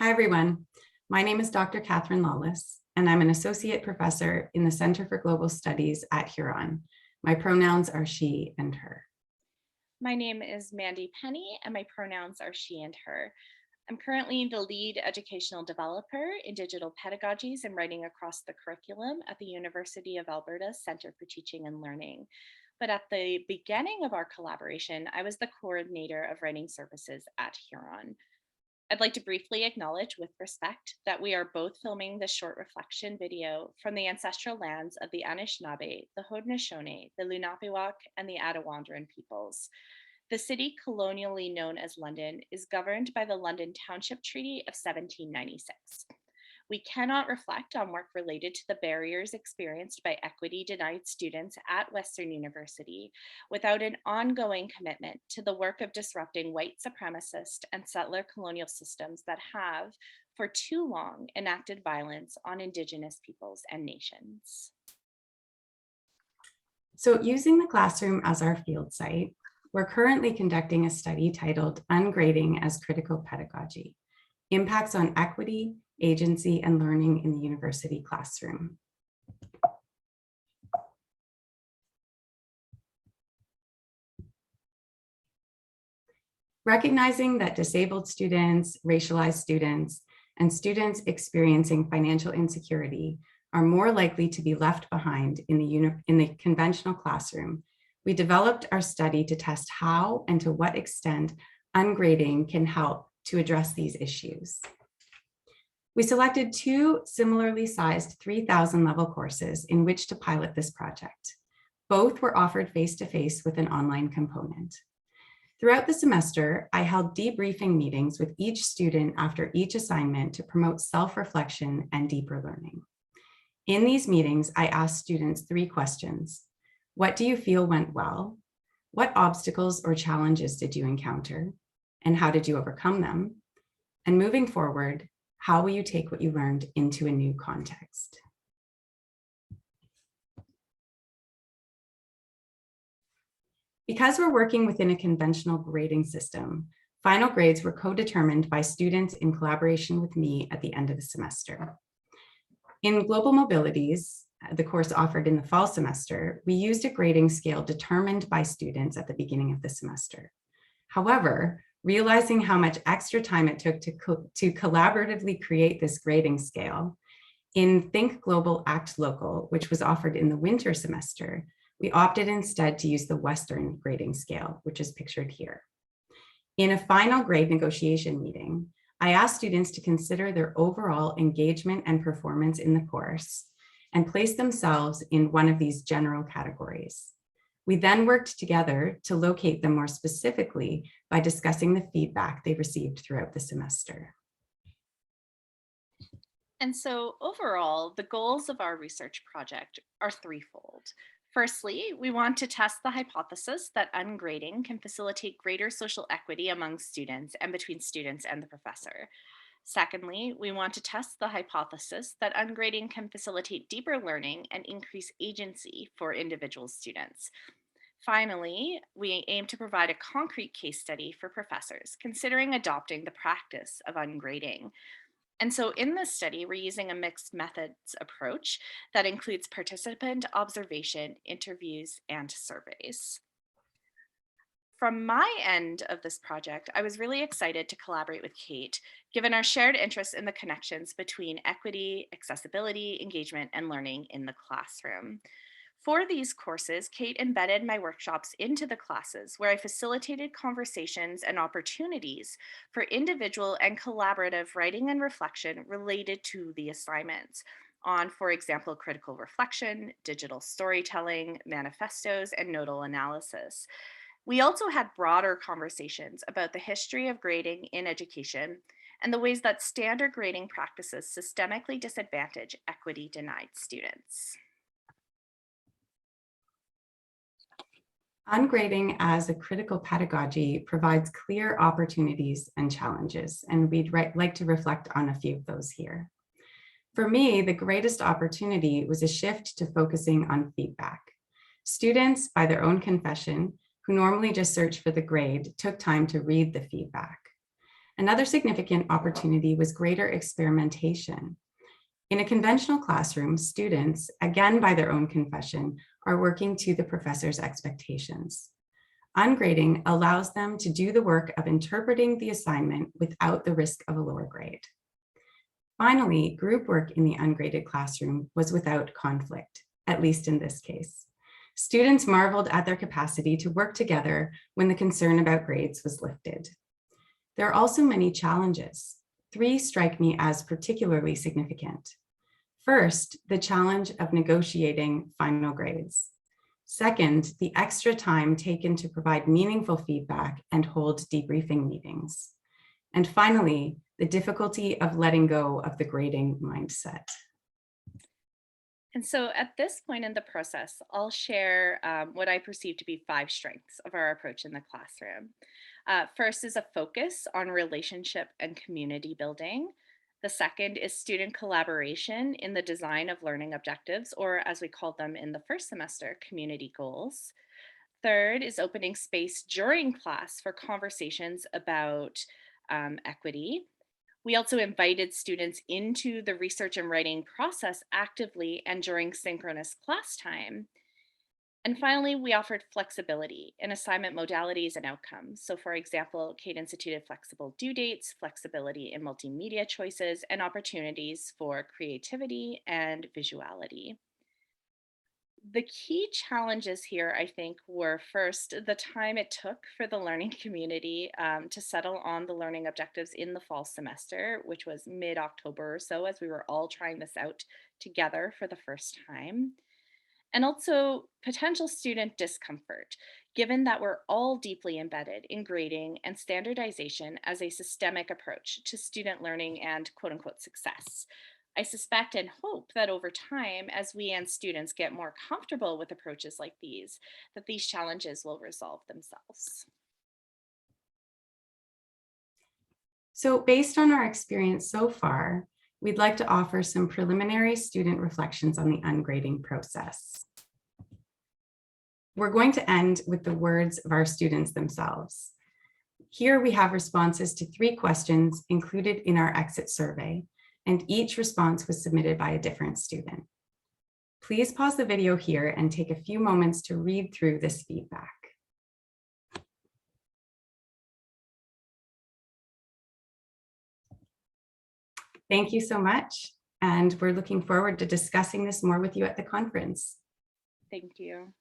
Hi, everyone. My name is Dr. Katherine Lawless, and I'm an associate professor in the Center for Global Studies at Huron. My pronouns are she and her. My name is Mandy Penney, and my pronouns are she and her. I'm currently the lead educational developer in digital pedagogies and writing across the curriculum at the University of Alberta Center for Teaching and Learning. But at the beginning of our collaboration, I was the coordinator of writing services at Huron. I'd like to briefly acknowledge with respect that we are both filming this short reflection video from the ancestral lands of the Anishinaabe, the Haudenosaunee, the Lenapehoik, and the Attawandaron peoples. The city, colonially known as London, is governed by the London Township Treaty of 1796. We cannot reflect on work related to the barriers experienced by equity denied students at Western University without an ongoing commitment to the work of disrupting white supremacist and settler colonial systems that have, for too long, enacted violence on Indigenous peoples and nations. So using the classroom as our field site, we're currently conducting a study titled Ungrading as Critical Pedagogy: Impacts on Equity, Agency, and Learning in the University Classroom. Recognizing that disabled students, racialized students, and students experiencing financial insecurity are more likely to be left behind in the conventional classroom, we developed our study to test how and to what extent ungrading can help to address these issues. We selected two similarly sized 3,000 level courses in which to pilot this project. Both were offered face-to-face with an online component. Throughout the semester, I held debriefing meetings with each student after each assignment to promote self-reflection and deeper learning. In these meetings, I asked students 3 questions. What do you feel went well? What obstacles or challenges did you encounter? And how did you overcome them? And moving forward, how will you take what you learned into a new context? Because we're working within a conventional grading system, final grades were co-determined by students in collaboration with me at the end of the semester. In Global Mobilities, the course offered in the fall semester, we used a grading scale determined by students at the beginning of the semester. However, realizing how much extra time it took to collaboratively create this grading scale, in Think Global, Act Local, which was offered in the winter semester, we opted instead to use the Western grading scale, which is pictured here. In a final grade negotiation meeting, I asked students to consider their overall engagement and performance in the course and place themselves in one of these general categories. We then worked together to locate them more specifically by discussing the feedback they received throughout the semester. And so overall, the goals of our research project are threefold. Firstly, we want to test the hypothesis that ungrading can facilitate greater social equity among students and between students and the professor. Secondly, we want to test the hypothesis that ungrading can facilitate deeper learning and increase agency for individual students. Finally, we aim to provide a concrete case study for professors considering adopting the practice of ungrading. And so in this study, we're using a mixed methods approach that includes participant observation, interviews, and surveys. From my end of this project, I was really excited to collaborate with Kate, given our shared interest in the connections between equity, accessibility, engagement, and learning in the classroom. For these courses, Kate embedded my workshops into the classes where I facilitated conversations and opportunities for individual and collaborative writing and reflection related to the assignments on, for example, critical reflection, digital storytelling, manifestos, and nodal analysis. We also had broader conversations about the history of grading in education and the ways that standard grading practices systemically disadvantage equity denied students. Ungrading as a critical pedagogy provides clear opportunities and challenges, and we'd like to reflect on a few of those here. For me, the greatest opportunity was a shift to focusing on feedback. Students, by their own confession, who normally just search for the grade, took time to read the feedback. Another significant opportunity was greater experimentation. In a conventional classroom, students, again by their own confession, are working to the professor's expectations. Ungrading allows them to do the work of interpreting the assignment without the risk of a lower grade. Finally, group work in the ungraded classroom was without conflict, at least in this case. Students marveled at their capacity to work together when the concern about grades was lifted. There are also many challenges. 3 strike me as particularly significant. First, the challenge of negotiating final grades. Second, the extra time taken to provide meaningful feedback and hold debriefing meetings. And finally, the difficulty of letting go of the grading mindset. And so at this point in the process, I'll share what I perceive to be 5 strengths of our approach in the classroom. First is a focus on relationship and community building. The second is student collaboration in the design of learning objectives, or as we called them in the first semester, community goals. Third is opening space during class for conversations about equity. We also invited students into the research and writing process actively and during synchronous class time. And finally, we offered flexibility in assignment modalities and outcomes. So for example, Kate instituted flexible due dates, flexibility in multimedia choices, and opportunities for creativity and visuality. The key challenges here, I think, were first, the time it took for the learning community to settle on the learning objectives in the fall semester, which was mid-October or so, as we were all trying this out together for the first time. And also potential student discomfort, given that we're all deeply embedded in grading and standardization as a systemic approach to student learning and quote unquote success. I suspect and hope that over time, as we and students get more comfortable with approaches like these, that these challenges will resolve themselves. So based on our experience so far, we'd like to offer some preliminary student reflections on the ungrading process. We're going to end with the words of our students themselves. Here we have responses to 3 questions included in our exit survey, and each response was submitted by a different student. Please pause the video here and take a few moments to read through this feedback. Thank you so much, and we're looking forward to discussing this more with you at the conference. Thank you.